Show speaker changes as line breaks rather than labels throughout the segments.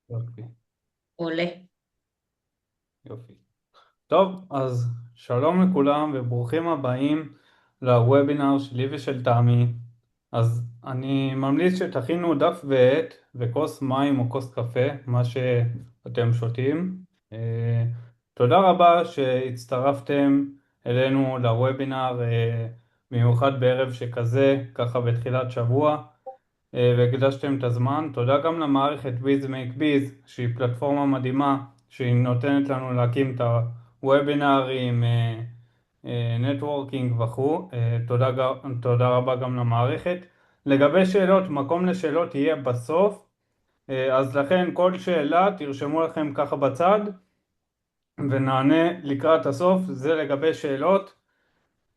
יופי,
עולה.
יופי. טוב, אז שלום לכולם וברוכים הבאים לוובינר שלי ושל תמי. אז אני ממליץ שתכינו דף ועט וכוס מים או כוס קפה, מה שאתם שותים. אה, תודה רבה שהצטרפתם אלינו לוובינר, במיוחד בערב שכזה, ככה בתחילת שבוע. והקדשתם את הזמן. תודה גם למערכת Biz Make Biz, שהיא פלטפורמה מדהימה, שהיא נותנת לנו להקים את הוובינרים, נטוורקינג וכו'. תודה רבה גם למערכת. לגבי שאלות, מקום לשאלות יהיה בסוף, אז לכן כל שאלה תרשמו לכם ככה בצד, ונענה לקראת הסוף. זה לגבי שאלות.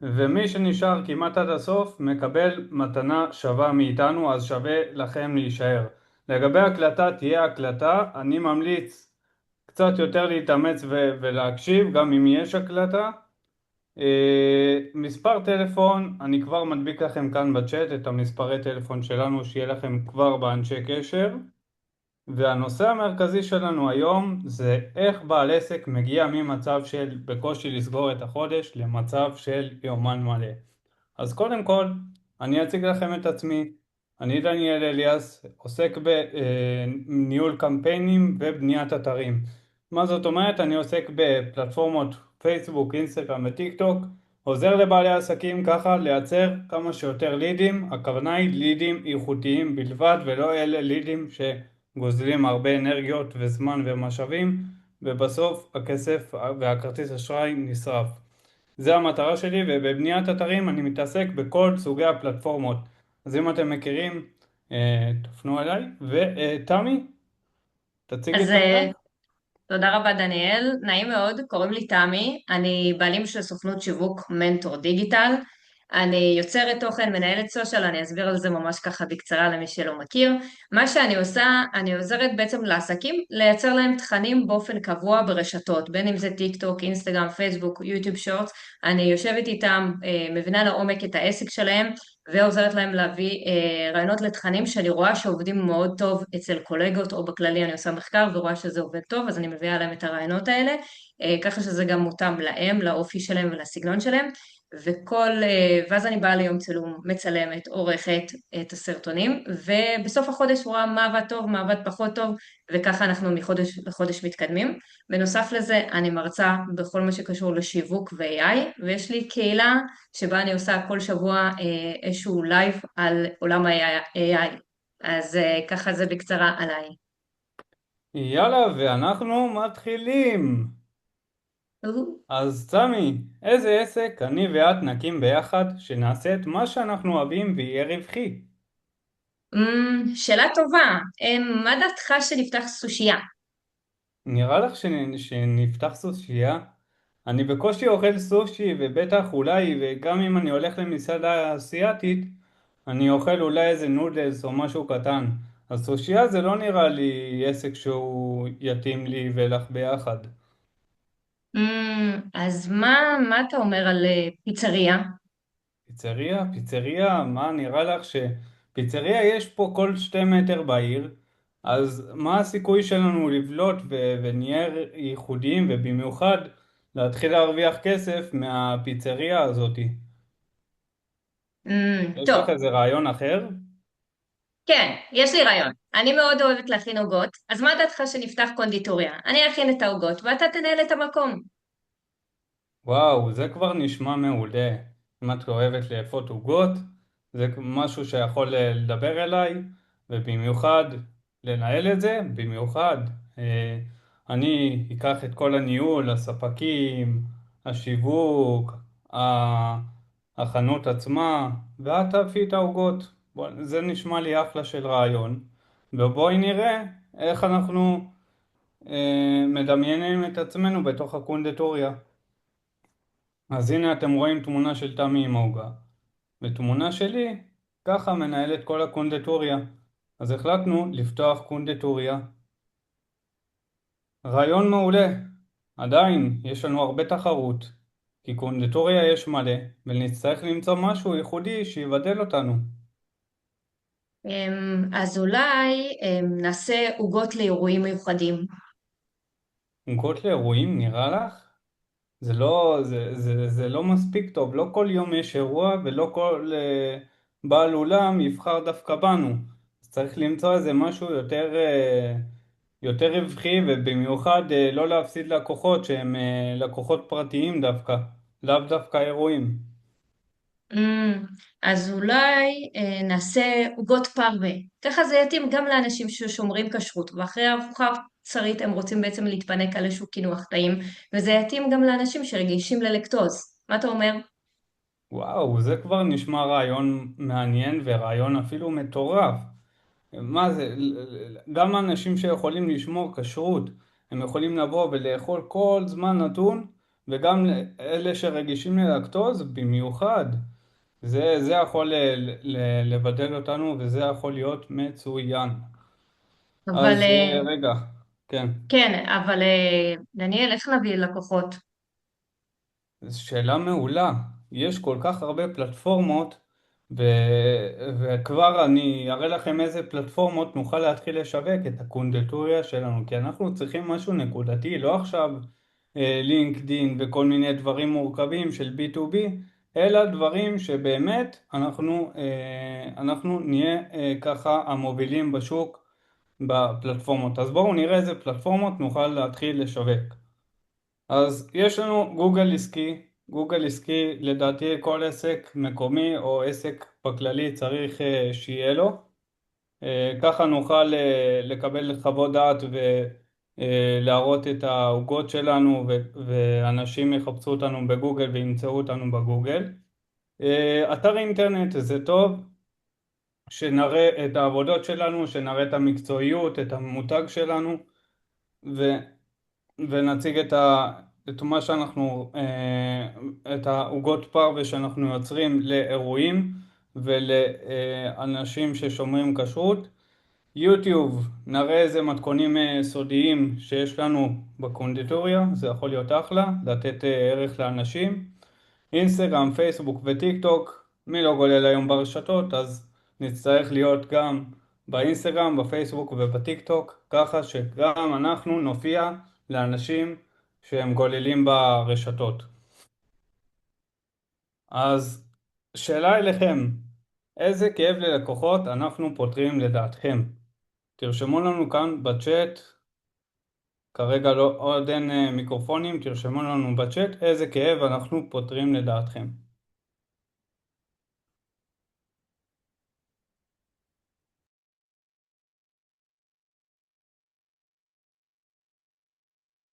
ומי שנשאר כמעט עד הסוף מקבל מתנה שווה מאיתנו, אז שווה לכם להישאר. לגבי הקלטה, תהיה הקלטה. אני ממליץ קצת יותר להתאמץ ולהקשיב, גם אם יש הקלטה. מספר טלפון, אני כבר מדביק לכם כאן בצ'אט את המספרי טלפון שלנו, שיהיה לכם כבר באנשי קשר. והנושא המרכזי שלנו היום זה איך בעל עסק מגיע ממצב של בקושי לסגור את החודש למצב של יומן מלא. אז קודם כל, אני אציג לכם את עצמי. אני דניאל אליאס, עוסק בניהול קמפיינים ובניית אתרים. מה זאת אומרת? אני עוסק בפלטפורמות פייסבוק, אינסטגרם וטיק טוק, עוזר לבעלי עסקים ככה לייצר כמה שיותר לידים. הכוונה היא לידים איכותיים בלבד, ולא אלה לידים שגוזלים הרבה אנרגיות וזמן ומשאבים, ובסוף הכסף והכרטיס אשראי נשרף. זה המטרה שלי, ובבניית אתרים אני מתעסק בכל סוגי הפלטפורמות. אז אם אתם מכירים, תפנו אליי. ותמי, תציגי
אז
את עצמך.
תודה רבה דניאל, נעים מאוד, קוראים לי תמי, אני בעלים של סוכנות שיווק מנטור דיגיטל, אני יוצרת תוכן, מנהלת סושיאל, אני אסביר על זה ממש ככה בקצרה למי שלא מכיר. מה שאני עושה, אני עוזרת בעצם לעסקים לייצר להם תכנים באופן קבוע ברשתות, בין אם זה טיק טוק, אינסטגרם, פייסבוק, יוטיוב שורטס, אני יושבת איתם, מבינה לעומק את העסק שלהם, ועוזרת להם להביא רעיונות לתכנים שאני רואה שעובדים מאוד טוב אצל קולגות, או בכללי אני עושה מחקר ורואה שזה עובד טוב, אז אני מביאה להם את הרעיונות האלה, ככה שזה גם מותאם להם, לאופי שלהם ולסגנון שלהם, ואז אני באה ליום צילום, מצלמת, עורכת את הסרטונים, ובסוף החודש רואה מה עבד טוב, מה עבד פחות טוב, וככה אנחנו מחודש לחודש מתקדמים. בנוסף לזה, אני מרצה בכל מה שקשור לשיווק ו-AI, ויש לי קהילה שבה אני עושה כל שבוע איזשהו לייב על עולם ה-AI. אז ככה זה בקצרה עליי.
יאללה, ואנחנו מתחילים. אז תמי, איזה עסק אני ואת נקים ביחד, שנעשה את מה שאנחנו אוהבים ויהיה רווחי?
שאלה טובה. מה דעתך שנפתח סושייה?
נראה לך שנפתח סושייה? אני בקושי אוכל סושי, ובטח אולי, וגם אם אני הולך למסעדה אסיאתית, אני אוכל אולי איזה נודלס או משהו קטן. אז סושייה זה לא נראה לי עסק שהוא יתאים לי ולך ביחד.
אז מה אתה אומר על פיצריה?
פיצריה? פיצריה? מה נראה לך שפיצריה יש פה כל 2 מטר בעיר, אז מה הסיכוי שלנו לבלוט ונהיה ייחודיים, ובמיוחד להתחיל להרוויח כסף מהפיצריה הזאתי? יש
טוב,
לך איזה רעיון אחר?
כן, יש לי רעיון. אני מאוד אוהבת להכין עוגות, אז מה דעתך שנפתח קונדיטוריה? אני אכין את העוגות ואתה תנהל את המקום.
וואו, זה כבר נשמע מעולה. אם את אוהבת לאפות עוגות, זה משהו שיכול לדבר אליי, ובמיוחד לנהל את זה, במיוחד. אה, אני אקח את כל הניהול, הספקים, השיווק, החנות עצמה, ואת תעפי את העוגות. זה נשמע לי אחלה של רעיון. ובואי נראה איך אנחנו מדמיינים את עצמנו בתוך הקונדטוריה. אז הנה אתם רואים תמונה של תמי עם העוגה, ותמונה שלי ככה מנהל את כל הקונדטוריה. אז החלטנו לפתוח קונדטוריה. רעיון מעולה. עדיין יש לנו הרבה תחרות, כי קונדטוריה יש מלא, ונצטרך למצוא משהו ייחודי שיבדל אותנו.
אז אולי נעשה עוגות לאירועים מיוחדים.
עוגות לאירועים, נראה לך? זה לא מספיק טוב, לא כל יום יש אירוע ולא כל בעל אולם יבחר דווקא בנו. אז צריך למצוא איזה משהו יותר רווחי, ובמיוחד לא להפסיד לקוחות שהם לקוחות פרטיים דווקא, לאו דווקא אירועים.
אמ, אז אולי נעשה עוגות פרווה. ככה זה יתאים גם לאנשים ששומרים כשרות, ואחרי ארוחה בשרית הם רוצים בעצם להתפנק על איזשהו קינוח טעים, וזה יתאים גם לאנשים שרגישים ללקטוז. מה אתה אומר?
וואו, זה כבר נשמע רעיון מעניין ורעיון אפילו מטורף. מה זה, גם אנשים שיכולים לשמור כשרות, הם יכולים לבוא ולאכול כל זמן נתון, וגם אלה שרגישים ללקטוז במיוחד. זה יכול לבדל אותנו, וזה יכול להיות מצוין.
אבל
אז רגע, כן.
כן, אבל דניאל, איך נביא לקוחות?
זו שאלה מעולה. יש כל כך הרבה פלטפורמות, ו... וכבר אני אראה לכם איזה פלטפורמות נוכל להתחיל לשווק את הקונדטוריה שלנו, כי אנחנו צריכים משהו נקודתי, לא עכשיו לינקדין וכל מיני דברים מורכבים של B2B, אלא דברים שבאמת אנחנו נהיה ככה המובילים בשוק בפלטפורמות. אז בואו נראה איזה פלטפורמות נוכל להתחיל לשווק. אז יש לנו גוגל עסקי. גוגל עסקי, לדעתי כל עסק מקומי או עסק בכללי צריך שיהיה לו. ככה נוכל לקבל חוות דעת ולהראות את העוגות שלנו, ואנשים יחפשו אותנו בגוגל וימצאו אותנו בגוגל. אתר אינטרנט זה טוב, שנראה את העבודות שלנו, שנראה את המקצועיות, את המותג שלנו, ונציג את מה שאנחנו, את העוגות פרווה שאנחנו יוצרים לאירועים ולאנשים ששומרים כשרות. יוטיוב, נראה איזה מתכונים סודיים שיש לנו בקונדיטוריה, זה יכול להיות אחלה, לתת ערך לאנשים. אינסטגרם, פייסבוק וטיק טוק, מי לא גולל היום ברשתות, אז נצטרך להיות גם באינסטגרם, בפייסבוק ובטיק טוק, ככה שגם אנחנו נופיע לאנשים שהם גוללים ברשתות. אז שאלה אליכם, איזה כאב ללקוחות אנחנו פותרים לדעתכם? תרשמו לנו כאן בצ'אט, כרגע לא, עוד אין מיקרופונים, תרשמו לנו בצ'אט איזה כאב אנחנו פותרים לדעתכם.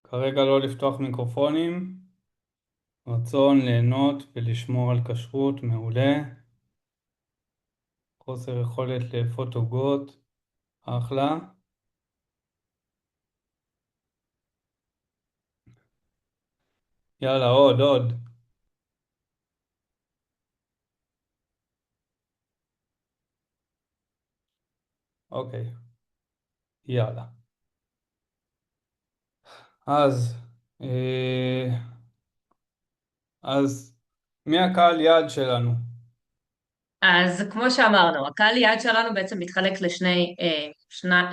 כרגע לא לפתוח מיקרופונים. רצון ליהנות ולשמור על כשרות מעולה. חוסר יכולת לאפות עוגות, אחלה. יאללה, עוד. אוקיי, יאללה. אז, אה, אז מי הקהל יעד שלנו?
אז כמו שאמרנו, הקהל יעד שלנו בעצם מתחלק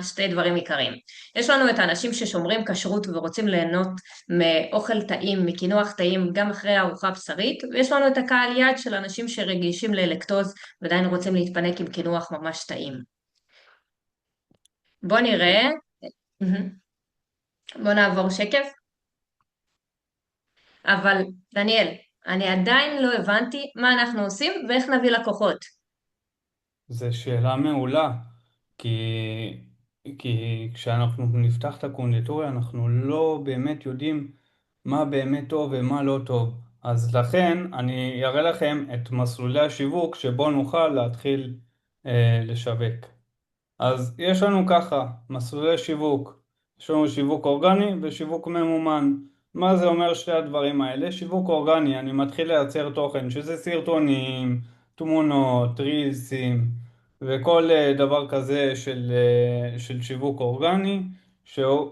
שתי דברים עיקריים. יש לנו את האנשים ששומרים כשרות ורוצים ליהנות מאוכל טעים, מקינוח טעים, גם אחרי הארוחה הבשרית, ויש לנו את הקהל יעד של אנשים שרגישים ללקטוז ועדיין רוצים להתפנק עם קינוח ממש טעים. בוא נראה, מהמם. בוא נעבור שקף. אבל דניאל, אני עדיין לא הבנתי מה אנחנו עושים ואיך נביא לקוחות.
זו שאלה מעולה, כי, כי כשאנחנו נפתח את הקונדיטוריה אנחנו לא באמת יודעים מה באמת טוב ומה לא טוב. אז לכן אני אראה לכם את מסלולי השיווק שבו נוכל להתחיל לשווק. אז יש לנו ככה, מסלולי שיווק. יש לנו שיווק אורגני ושיווק ממומן. מה זה אומר שתי הדברים האלה? שיווק אורגני, אני מתחיל לייצר תוכן, שזה סרטונים, תמונות, רילסים, וכל דבר כזה של שיווק אורגני,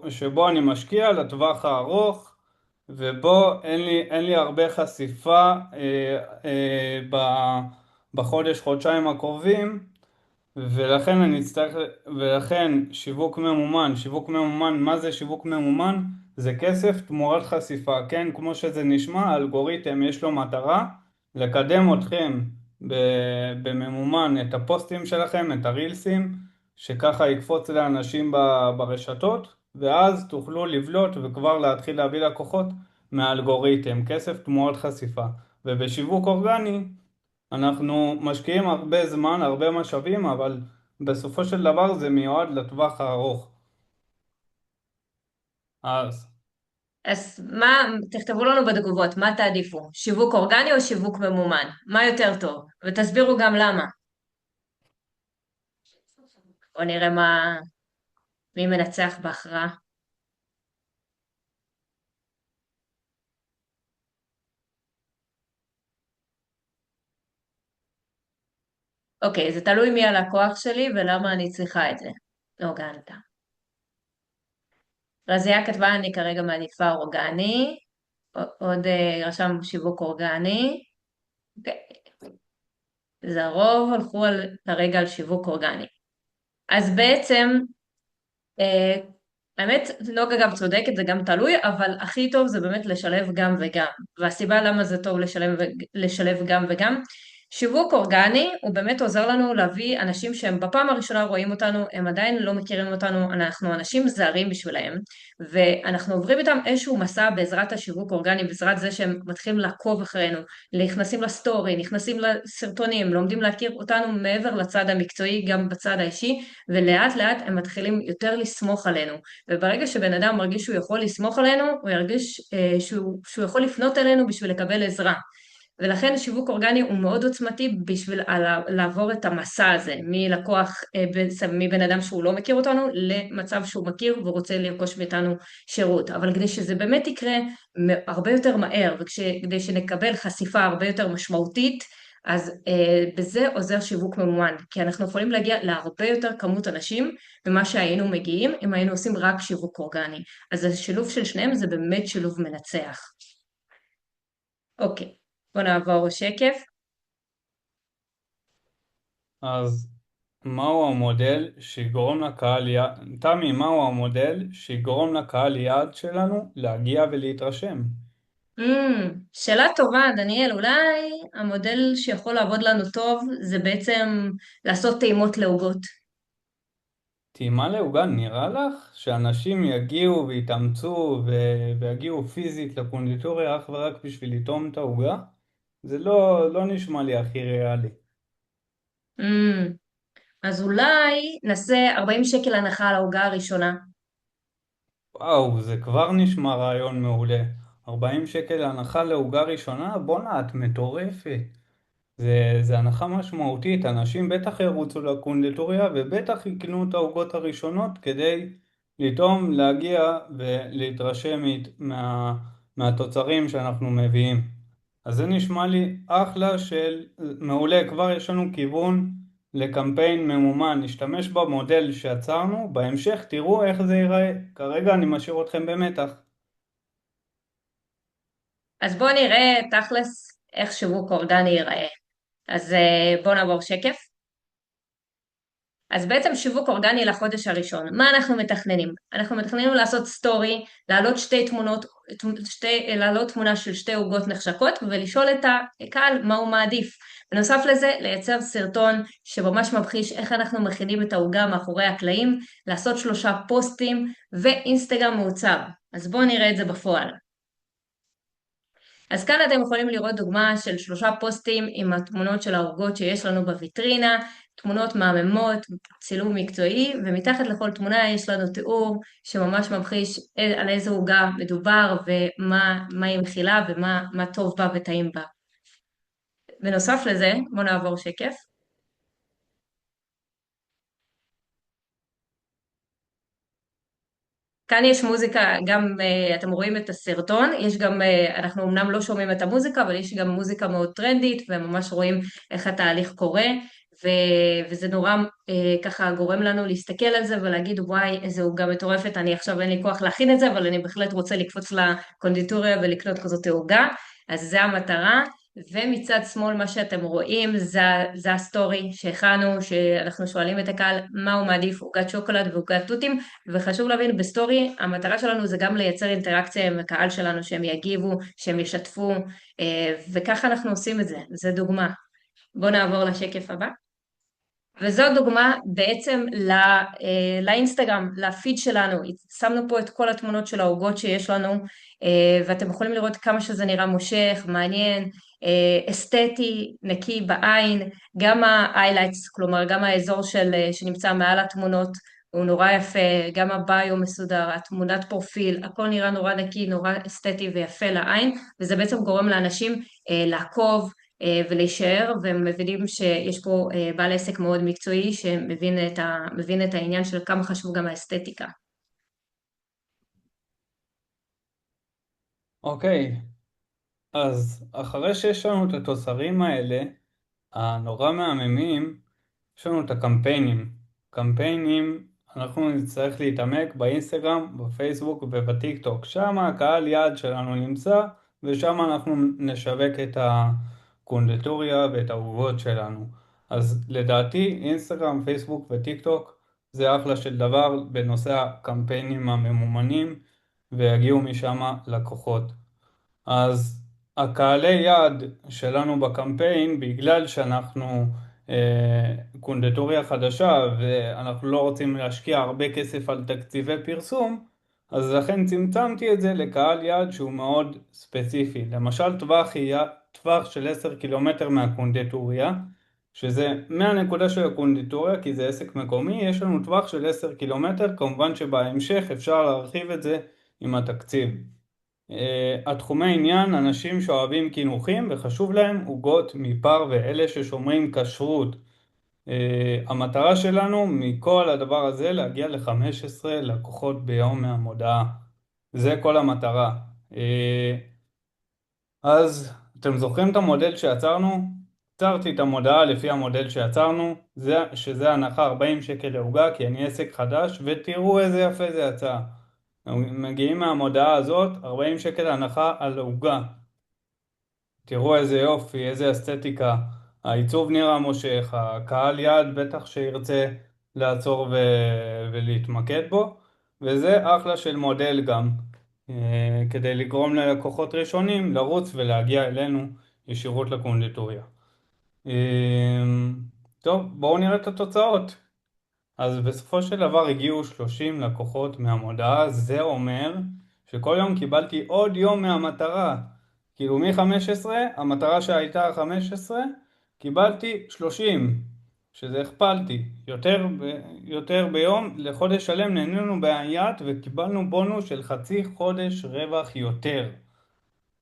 שבו אני משקיע לטווח הארוך, ובו אין לי הרבה חשיפה בחודש, חודשיים הקרובים. ולכן אני אצטרך, ולכן שיווק ממומן, מה זה שיווק ממומן? זה כסף תמורת חשיפה, כן? כמו שזה נשמע, האלגוריתם יש לו מטרה לקדם אתכם בממומן את הפוסטים שלכם, את הרילסים, שככה יקפוץ לאנשים ברשתות, ואז תוכלו לבלוט וכבר להתחיל להביא לקוחות מהאלגוריתם, כסף תמורת חשיפה. ובשיווק אורגני, אנחנו משקיעים הרבה זמן, הרבה משאבים, אבל בסופו של דבר זה מיועד לטווח הארוך. אז,
אז תכתבו לנו בתגובות, מה תעדיפו? שיווק אורגני או שיווק ממומן? מה יותר טוב? ותסבירו גם למה. בואו נראה מי מנצח בהכרעה. אוקיי, זה תלוי מי הלקוח שלי ולמה אני צריכה את זה. לא גנת. רזיה כתבה, אני כרגע מעדיפה אורגני. עוד רשם שיווק אורגני. אוקיי. זה הרוב הלכו כרגע על שיווק אורגני. אז בעצם אה, האמת, נוגה גם צודקת, זה גם תלוי, אבל הכי טוב זה באמת לשלב גם וגם. והסיבה למה זה טוב לשלב גם וגם, שיווק אורגני הוא באמת עוזר לנו להביא אנשים שהם בפעם הראשונה רואים אותנו, הם עדיין לא מכירים אותנו, אנחנו אנשים זרים בשבילהם, ואנחנו עוברים איתם איזשהו מסע בעזרת השיווק אורגני, בעזרת זה שהם מתחילים לעקוב אחרינו, נכנסים לסטורי, נכנסים לסרטונים, לומדים להכיר אותנו מעבר לצד המקצועי, גם בצד האישי, ולאט לאט הם מתחילים יותר לסמוך עלינו. וברגע שבן אדם מרגיש שהוא יכול לסמוך עלינו, הוא ירגיש שהוא יכול לפנות אלינו בשביל לקבל עזרה. ולכן שיווק אורגני הוא מאוד עוצמתי בשביל לעבור את המסע הזה, מלקוח, מבן אדם שהוא לא מכיר אותנו, למצב שהוא מכיר ורוצה לרכוש מאיתנו שירות. אבל כדי שזה באמת יקרה הרבה יותר מהר, וכדי שנקבל חשיפה הרבה יותר משמעותית, אז בזה עוזר שיווק ממומן, כי אנחנו יכולים להגיע להרבה יותר כמות אנשים ממה שהיינו מגיעים אם היינו עושים רק שיווק אורגני. אז השילוב של שניהם זה באמת שילוב מנצח. אוקיי, בואו נעבור שקף.
אז מהו המודל שיגרום לקהל יעד, תמי, מהו המודל שיגרום לקהל יעד שלנו להגיע ולהתרשם?
שאלה טובה, דניאל. אולי המודל שיכול לעבוד לנו טוב זה בעצם לעשות טעימות לעוגות.
טעימה לעוגה, נראה לך שאנשים יגיעו ויתאמצו ויגיעו פיזית לקונדיטוריה אך ורק בשביל לטעום את העוגה? זה לא נשמע לי הכי ריאלי.
אמ, אז אולי נעשה 40 שקל הנחה על העוגה הראשונה.
וואו, זה כבר נשמע רעיון מעולה. 40 שקל הנחה לעוגה ראשונה? בואנה, את מטורפת. זה הנחה משמעותית, אנשים בטח ירוצו לקונדיטוריה ובטח יקנו את העוגות הראשונות כדי לטעום, להגיע ולהתרשם מהתוצרים שאנחנו מביאים. אז זה נשמע לי אחלה של מעולה, כבר יש לנו כיוון לקמפיין ממומן, נשתמש במודל שיצרנו, בהמשך תראו איך זה ייראה, כרגע אני משאיר אתכם במתח.
אז בואו נראה תכלס איך שיווק אורגני ייראה. אז בואו נעבור שקף. אז בעצם שיווק אורגני לחודש הראשון, מה אנחנו מתכננים? אנחנו מתכננים לעשות סטורי, להעלות להעלות תמונה של שתי עוגות נחשקות ולשאול את הקהל מה הוא מעדיף. בנוסף לזה, לייצר סרטון שממש ממחיש איך אנחנו מכינים את העוגה מאחורי הקלעים, לעשות 3 פוסטים ואינסטגרם מעוצב. אז בואו נראה את זה בפועל. אז כאן אתם יכולים לראות דוגמה של 3 פוסטים עם התמונות של העוגות שיש לנו בוויטרינה, תמונות מהממות, צילום מקצועי, ומתחת לכל תמונה יש לנו תיאור שממש ממחיש על איזה עוגה מדובר ומה היא מכילה ומה טוב בה וטעים בה. בנוסף לזה, בואו נעבור שקף. כאן יש מוזיקה, גם אתם רואים את הסרטון, יש גם, אנחנו אמנם לא שומעים את המוזיקה, אבל יש גם מוזיקה מאוד טרנדית, וממש רואים איך התהליך קורה, וזה נורא ככה גורם לנו להסתכל על זה ולהגיד וואי איזה עוגה מטורפת, אני עכשיו אין לי כוח להכין את זה, אבל אני בהחלט רוצה לקפוץ לקונדיטוריה ולקנות כזאת עוגה, אז זה המטרה. ומצד שמאל מה שאתם רואים זה הסטורי שהכנו, שאנחנו שואלים את הקהל מה הוא מעדיף, עוגת שוקולד ועוגת תותים, וחשוב להבין בסטורי המטרה שלנו זה גם לייצר אינטראקציה עם הקהל שלנו, שהם יגיבו, שהם ישתפו, וככה אנחנו עושים את זה, זה דוגמה. בואו נעבור לשקף הבא. וזו דוגמה בעצם לאינסטגרם, לפיד שלנו. שמנו פה את כל התמונות של העוגות שיש לנו, ואתם יכולים לראות כמה שזה נראה מושך, מעניין, אסתטי, נקי בעין, גם ה-highlights, כלומר גם האזור שנמצא מעל התמונות, הוא נורא יפה, גם הביו מסודר, התמונת פרופיל, הכל נראה נורא נקי, נורא אסתטי ויפה לעין, וזה בעצם גורם לאנשים לעקוב, ולהישאר, והם מבינים שיש פה בעל עסק מאוד מקצועי שמבין את העניין של כמה חשוב גם האסתטיקה.
אוקיי, אז אחרי שיש לנו את התוצרים האלה, הנורא מהממים, יש לנו את הקמפיינים. קמפיינים, אנחנו נצטרך להתעמק באינסטגרם, בפייסבוק ובטיק טוק. שם הקהל יעד שלנו נמצא, ושם אנחנו נשווק את הקונדיטוריה ואת העוגות שלנו. אז לדעתי אינסטגרם, פייסבוק וטיק טוק זה אחלה של דבר בנושא הקמפיינים הממומנים, ויגיעו משם לקוחות. אז הקהלי יעד שלנו בקמפיין, בגלל שאנחנו קונדיטוריה חדשה ואנחנו לא רוצים להשקיע הרבה כסף על תקציבי פרסום, אז לכן צמצמתי את זה לקהל יעד שהוא מאוד ספציפי. למשל טווח של 10 קילומטר מהקונדיטוריה, שזה מהנקודה של הקונדיטוריה, כי זה עסק מקומי, יש לנו טווח של 10 קילומטר, כמובן שבהמשך אפשר להרחיב את זה עם התקציב. התחומי עניין, אנשים שאוהבים קינוחים וחשוב להם עוגות מפר ואלה ששומרים כשרות. המטרה שלנו מכל הדבר הזה להגיע ל-15 לקוחות ביום מהמודעה. זה כל המטרה. אז אתם זוכרים את המודל שיצרנו? יצרתי את המודעה לפי המודל שיצרנו, שזה הנחה 40 שקל לעוגה כי אני עסק חדש, ותראו איזה יפה זה יצא. מגיעים מהמודעה הזאת, 40 שקל הנחה על העוגה. תראו איזה יופי, איזה אסתטיקה. העיצוב נראה מושך, הקהל יעד בטח שירצה לעצור ולהתמקד בו, וזה אחלה של מודל גם, כדי לגרום ללקוחות ראשונים לרוץ ולהגיע אלינו ישירות לקונדיטוריה. טוב, בואו נראה את התוצאות. אז בסופו של דבר הגיעו 30 לקוחות מהמודעה, זה אומר שכל יום קיבלתי עוד יום מהמטרה. כאילו מ-15, המטרה שהייתה 15, קיבלתי 30, שזה הכפלתי. יותר ביום, לחודש שלם נהנינו בעיית וקיבלנו בונוס של חצי חודש רווח יותר.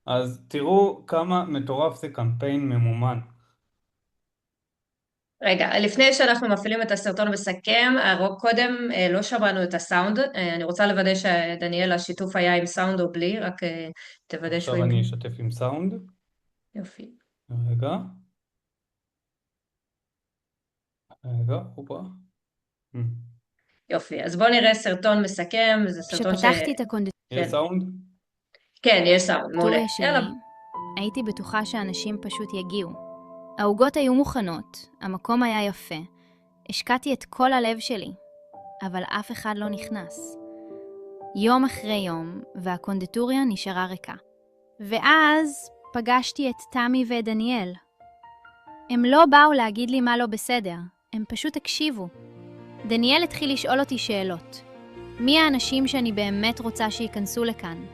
אז תראו כמה מטורף זה קמפיין ממומן.
רגע, לפני שאנחנו מפעילים את הסרטון מסכם, קודם לא שמענו את הסאונד, אני רוצה לוודא שדניאל השיתוף היה עם סאונד או בלי, רק תוודא שהוא
עכשיו
עם...
אני אשתף עם סאונד.
יופי.
רגע, הופה.
יופי, אז בואו נראה סרטון מסכם, זה סרטון
כשפתחתי את הקונדיטוריה
יש סאונד?
כן, יש סאונד, מעולה.
שלי,
יאללה.
הייתי בטוחה שאנשים פשוט יגיעו. העוגות היו מוכנות, המקום היה יפה. השקעתי את כל הלב שלי, אבל אף אחד לא נכנס. יום אחרי יום, והקונדיטוריה נשארה ריקה. ואז פגשתי את תמי ואת דניאל. הם לא באו להגיד לי מה לא בסדר, הם פשוט הקשיבו. דניאל התחיל לשאול אותי שאלות. מי האנשים שאני באמת רוצה שייכנסו לכאן?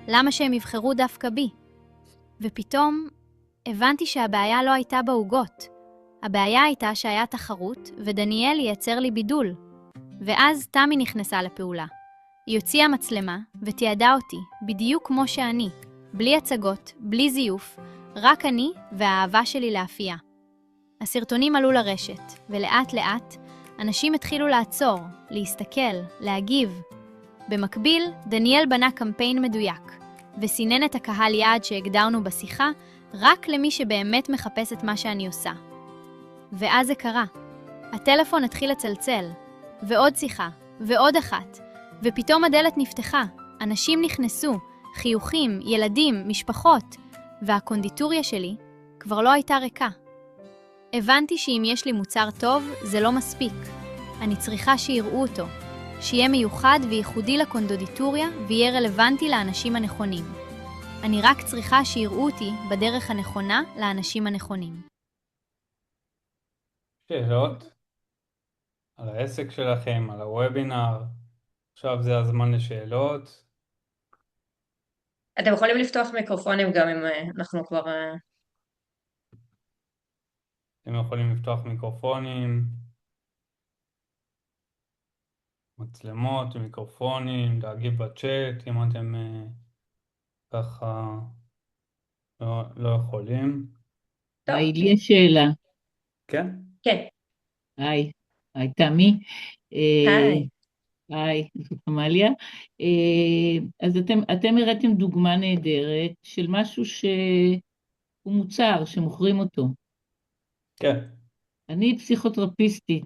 למה שהם יבחרו דווקא בי? ופתאום הבנתי שהבעיה לא הייתה בעוגות. הבעיה הייתה שהיה תחרות ודניאל ייצר לי בידול. ואז תמי נכנסה לפעולה. היא הוציאה מצלמה ותיעדה אותי, בדיוק כמו שאני, בלי הצגות, בלי זיוף, רק אני והאהבה שלי לאפייה. הסרטונים עלו לרשת, ולאט לאט אנשים התחילו לעצור, להסתכל, להגיב. במקביל, דניאל בנה קמפיין מדויק, וסינן את הקהל יעד שהגדרנו בשיחה רק למי שבאמת מחפש את מה שאני עושה. ואז זה קרה. הטלפון התחיל לצלצל, ועוד שיחה, ועוד אחת, ופתאום הדלת נפתחה, אנשים נכנסו, חיוכים, ילדים, משפחות, והקונדיטוריה שלי כבר לא הייתה ריקה. הבנתי שאם יש לי מוצר טוב, זה לא מספיק. אני צריכה שיראו אותו, שיהיה מיוחד וייחודי לקונדיטוריה ויהיה רלוונטי לאנשים הנכונים. אני רק צריכה שיראו אותי בדרך הנכונה לאנשים הנכונים.
שאלות על העסק שלכם, על הוובינר. עכשיו זה הזמן לשאלות.
אתם יכולים לפתוח מיקרופונים גם אם אנחנו כבר...
אתם יכולים לפתוח מיקרופונים, מצלמות, מיקרופונים, להגיב בצ'אט, אם אתם ככה לא יכולים.
טוב,
היי, לי יש שאלה.
כן?
כן,
היי, היי תמי.
היי.
היי, זאת עמליה. אז אתם הראיתם דוגמה נהדרת של משהו שהוא מוצר, שמוכרים אותו.
כן.
אני פסיכותרפיסטית,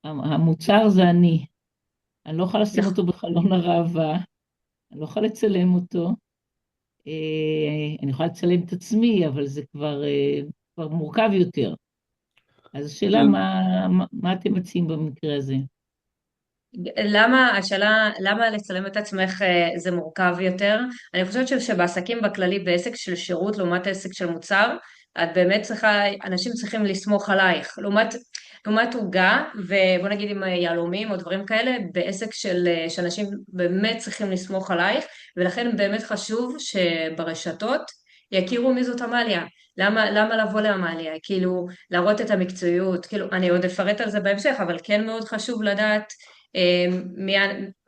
המוצר זה אני. אני לא יכולה לשים אותו בחלון הראווה, אני לא יכולה לצלם אותו. אני יכולה לצלם את עצמי, אבל זה כבר מורכב יותר. אז השאלה, מה אתם מציעים במקרה הזה?
השאלה, למה לצלם את עצמך זה מורכב יותר? אני חושבת שבעסקים בכללי, בעסק של שירות לעומת עסק של מוצר, את באמת צריכה, אנשים צריכים לסמוך עלייך. לעומת עוגה, ובוא נגיד עם יהלומים או דברים כאלה, בעסק שאנשים באמת צריכים לסמוך עלייך, ולכן באמת חשוב שברשתות יכירו מי זאת עמליה. למה לבוא לעמליה? כאילו, להראות את המקצועיות, כאילו, אני עוד אפרט על זה בהמשך, אבל כן מאוד חשוב לדעת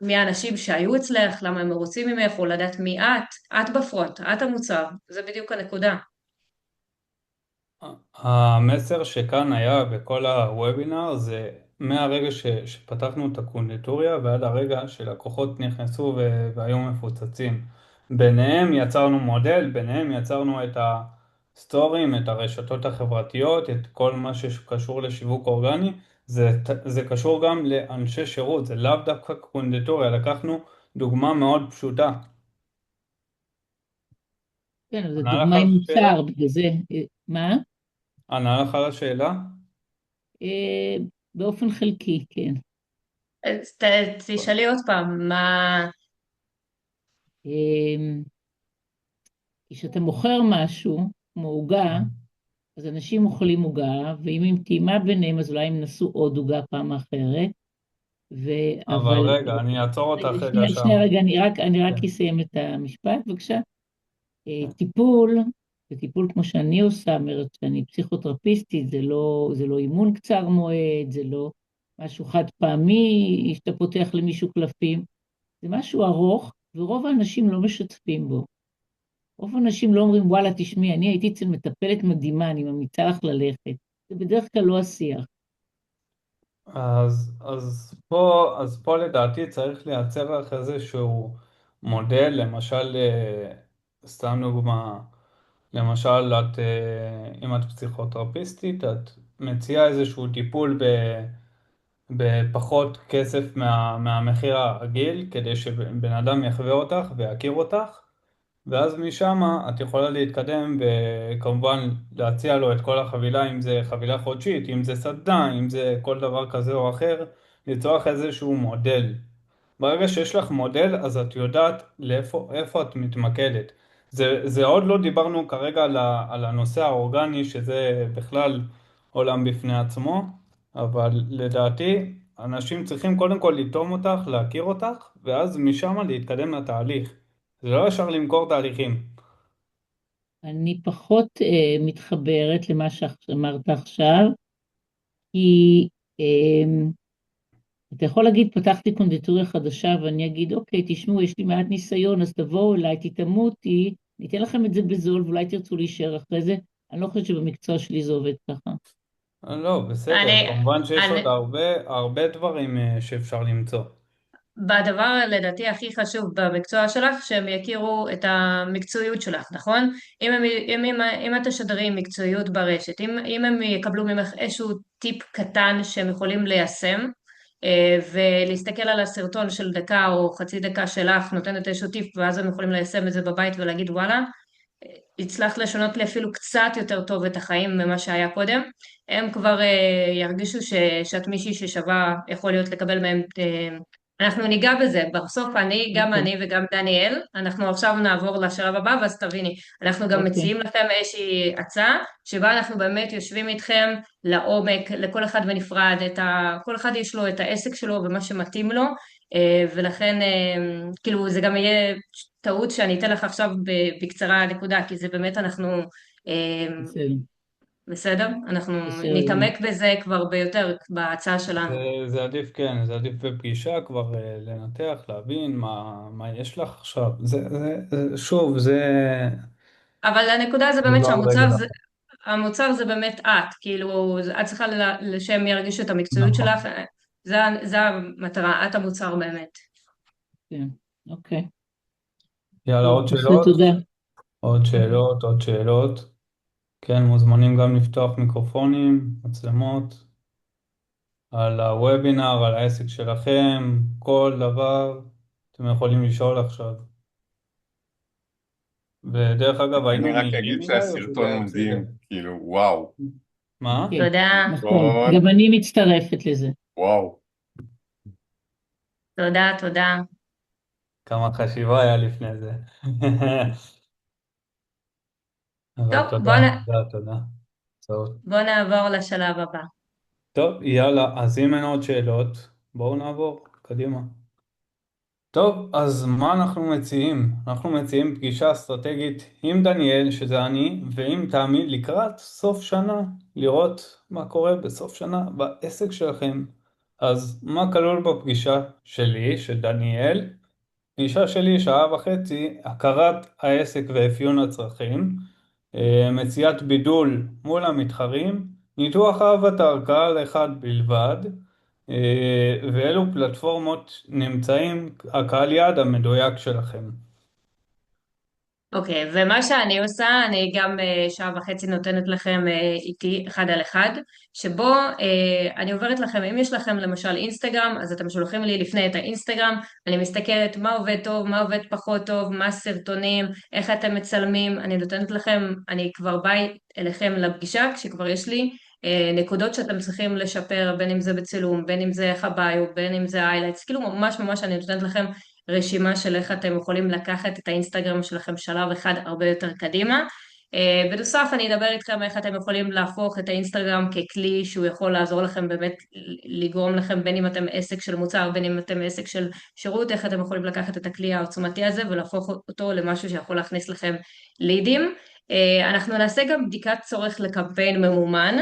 מי האנשים שהיו אצלך, למה הם מרוצים ממך, או לדעת מי את בפרונט, את המוצר, זה בדיוק הנקודה.
המסר שכאן היה בכל הוובינר זה מהרגע שפתחנו את הקונדיטוריה ועד הרגע שלקוחות נכנסו והיו מפוצצים. ביניהם יצרנו מודל, ביניהם יצרנו את הסטורים, את הרשתות החברתיות, את כל מה שקשור לשיווק אורגני. זה קשור גם לאנשי שירות, זה לאו דווקא קונדיטוריה. לקחנו דוגמה מאוד פשוטה.
כן, אבל זו
ענה לך
דוגמה
על
עם
השאלה?
מוצר, בגלל זה, מה?
ענה לך על השאלה?
אה, באופן חלקי, כן.
אז תשאלי עוד פעם, מה...
אה, כשאתה מוכר משהו, כמו עוגה, אז אנשים אוכלים עוגה, ואם הם טעימה ביניהם, אז אולי הם נסו עוד עוגה פעם אחרת,
אבל
אבל...
רגע, אני אעצור אותך
רגע,
רגע שם.
שנייה, רגע, אני רק
כן.
אסיים את המשפט, בבקשה.
כן.
טיפול, וטיפול כמו שאני עושה, אומרת שאני פסיכותרפיסטית, זה לא אימון קצר מועד, זה לא משהו חד פעמי, שאתה פותח למישהו קלפים, זה משהו ארוך, ורוב האנשים לא משתפים בו. רוב האנשים לא אומרים, וואלה, תשמעי, אני הייתי אצל מטפלת מדהימה, אני ממליצה לך ללכת. זה בדרך כלל לא השיח.
אז פה לדעתי צריך לייצר לך איזשהו מודל, למשל, סתם דוגמה, למשל, אם את פסיכותרפיסטית, את מציעה איזשהו טיפול בפחות כסף מהמחיר הרגיל, כדי שבן אדם יחווה אותך ויכיר אותך. ואז משם את יכולה להתקדם וכמובן להציע לו את כל החבילה, אם זה חבילה חודשית, אם זה סדנה, אם זה כל דבר כזה או אחר, לצורך איזשהו מודל. ברגע שיש לך מודל, אז את יודעת איפה את מתמקדת. זה עוד לא דיברנו כרגע על הנושא האורגני, שזה בכלל עולם בפני עצמו, אבל לדעתי אנשים צריכים קודם כל לטעום אותך, להכיר אותך, ואז משם להתקדם לתהליך. זה לא ישר למכור תהליכים.
אני פחות מתחברת למה שאמרת עכשיו, כי אתה יכול להגיד, פתחתי קונדיטוריה חדשה, ואני אגיד, אוקיי, תשמעו, יש לי מעט ניסיון, אז תבואו אליי, תתאמו אותי, ניתן לכם את זה בזול, ואולי תרצו להישאר אחרי זה. אני לא חושבת שבמקצוע שלי זה עובד ככה.
לא, בסדר,
אני,
כמובן שיש
אני,
עוד הרבה דברים שאפשר למצוא.
בדבר לדעתי הכי חשוב במקצוע שלך, שהם יכירו את המקצועיות שלך, נכון? אם את תשדרי מקצועיות ברשת, אם הם יקבלו ממך איזשהו טיפ קטן שהם יכולים ליישם, ולהסתכל על הסרטון של דקה או חצי דקה שלך, נותנת איזשהו טיפ, ואז הם יכולים ליישם את זה בבית ולהגיד וואלה, הצלחת לשנות לי אפילו קצת יותר טוב את החיים ממה שהיה קודם. הם כבר ירגישו שאת מישהי ששווה, יכול להיות לקבל מהם, אנחנו ניגע בזה, בסוף גם
אוקיי,
אני וגם דניאל, אנחנו עכשיו נעבור לשלב הבא, ואז תביני, אנחנו גם
אוקיי,
מציעים לכם איזושהי הצעה, שבה אנחנו באמת יושבים איתכם לעומק, לכל אחד בנפרד, כל אחד יש לו את העסק שלו ומה שמתאים לו, ולכן כאילו זה גם יהיה טעות שאני אתן לך עכשיו בקצרה נקודה, כי זה באמת אנחנו,
בסדר,
בסדר? אנחנו
בסדר גמור.
נתעמק בזה כבר ביותר בהצעה שלנו.
זה עדיף, כן, זה עדיף בפגישה כבר לנתח, להבין מה יש לך עכשיו. שוב,
אבל הנקודה זה
זה
באמת
לא על רגל
שהמוצר
אחת.
המוצר זה באמת את, כאילו את צריכה שהם ירגישו את המקצועיות
נכון.
שלך, זה המטרה, את המוצר באמת.
כן, אוקיי.
יאללה,
טוב,
עוד
אז
שאלות?
תודה.
עוד שאלות, עוד שאלות. כן, מוזמנים גם לפתוח מיקרופונים, מצלמות, על הוובינר, על העסק שלכם, כל דבר אתם יכולים לשאול עכשיו. ודרך אגב,
אני
היינו
רק
מהירים
אגיד
מדי או שזה
שהסרטון
היה בסדר?
מדהים, כאילו, וואו,
מה?
כן,
תודה,
נכון.
סרטון,
גם אני מצטרפת לזה.
וואו.
תודה, תודה.
כמה חשיבה היה לפני זה. אבל
טוב,
תודה, תודה, תודה. טוב,
בוא נעבור לשלב הבא.
טוב, יאללה, אז אם אין עוד שאלות, בואו נעבור, קדימה. טוב, אז מה אנחנו מציעים? אנחנו מציעים פגישה אסטרטגית עם דניאל, שזה אני, ועם תמי לקראת סוף שנה, לראות מה קורה בסוף שנה בעסק שלכם. אז מה כלול בפגישה שלי, של דניאל? פגישה שלי, שעה וחצי, הכרת העסק ואפיון הצרכים, מציאת בידול מול המתחרים, ניתוח האבטר, קהל אחד בלבד, ואילו פלטפורמות נמצאים הקהל יעד המדויק שלכם.
אוקיי, ומה שאני עושה, אני גם שעה וחצי נותנת לכם איתי אחד על אחד, שבו אני עוברת לכם, אם יש לכם למשל אינסטגרם, אז אתם שולחים לי לפני את האינסטגרם, אני מסתכלת מה עובד טוב, מה עובד פחות טוב, מה הסרטונים, איך אתם מצלמים, אני נותנת לכם, אני כבר באה אליכם לפגישה, כשכבר יש לי נקודות שאתם צריכים לשפר, בין אם זה בצילום, בין אם זה איך הביו, בין אם זה היילייטס, כאילו ממש ממש אני נותנת לכם רשימה של איך אתם יכולים לקחת את האינסטגרם שלכם שלב אחד הרבה יותר קדימה. בנוסף אני אדבר איתכם איך אתם יכולים להפוך את האינסטגרם ככלי שהוא יכול לעזור לכם באמת לגרום לכם בין אם אתם עסק של מוצר בין אם אתם עסק של שירות, איך אתם יכולים לקחת את הכלי העוצמתי הזה ולהפוך אותו למשהו שיכול להכניס לכם לידים. אנחנו נעשה גם בדיקת צורך לקמפיין ממומן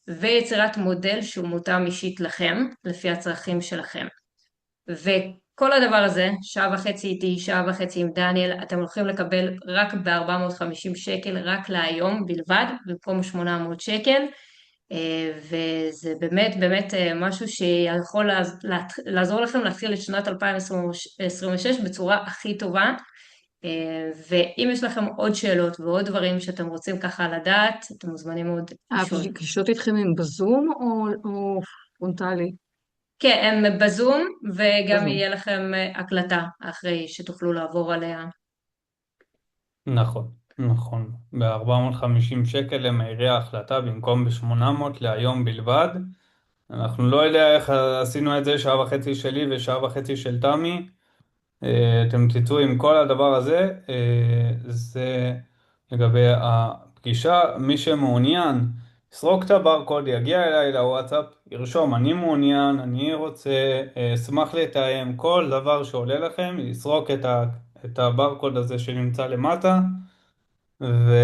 ויצירת מודל שהוא מותאם אישית לכם לפי הצרכים שלכם. וכל הדבר הזה, שעה וחצי איתי, שעה וחצי עם דניאל, אתם הולכים לקבל רק ב-450 שקל, רק להיום בלבד, במקום 800 שקל, וזה באמת באמת משהו שיכול לעזור לכם להתחיל את שנת 2026 בצורה הכי טובה, ואם יש לכם עוד שאלות ועוד דברים שאתם רוצים ככה לדעת, אתם מוזמנים עוד לשאול.
הפגישות איתכם הם בזום או פרונטלי?
כן, הם בזום, וגם
בזום.
יהיה לכם הקלטה אחרי שתוכלו לעבור עליה.
נכון, נכון. ב-450 שקל למהירי ההחלטה במקום ב-800 להיום בלבד. אנחנו לא יודע איך עשינו את זה, שעה וחצי שלי ושעה וחצי של תמי. אתם תצאו עם כל הדבר הזה. זה לגבי הפגישה. מי שמעוניין, יסרוק את הברקוד, יגיע אליי לוואטסאפ, ירשום אני מעוניין, אני רוצה, אשמח לתאם, כל דבר שעולה לכם, יסרוק את הברקוד הזה שנמצא למטה, ו...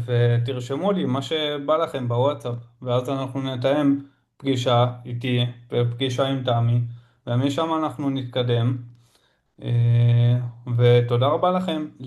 ותרשמו לי מה שבא לכם בוואטסאפ, ואז אנחנו נתאם פגישה איתי ופגישה עם תמי, ומשם אנחנו נתקדם. ותודה רבה לכם.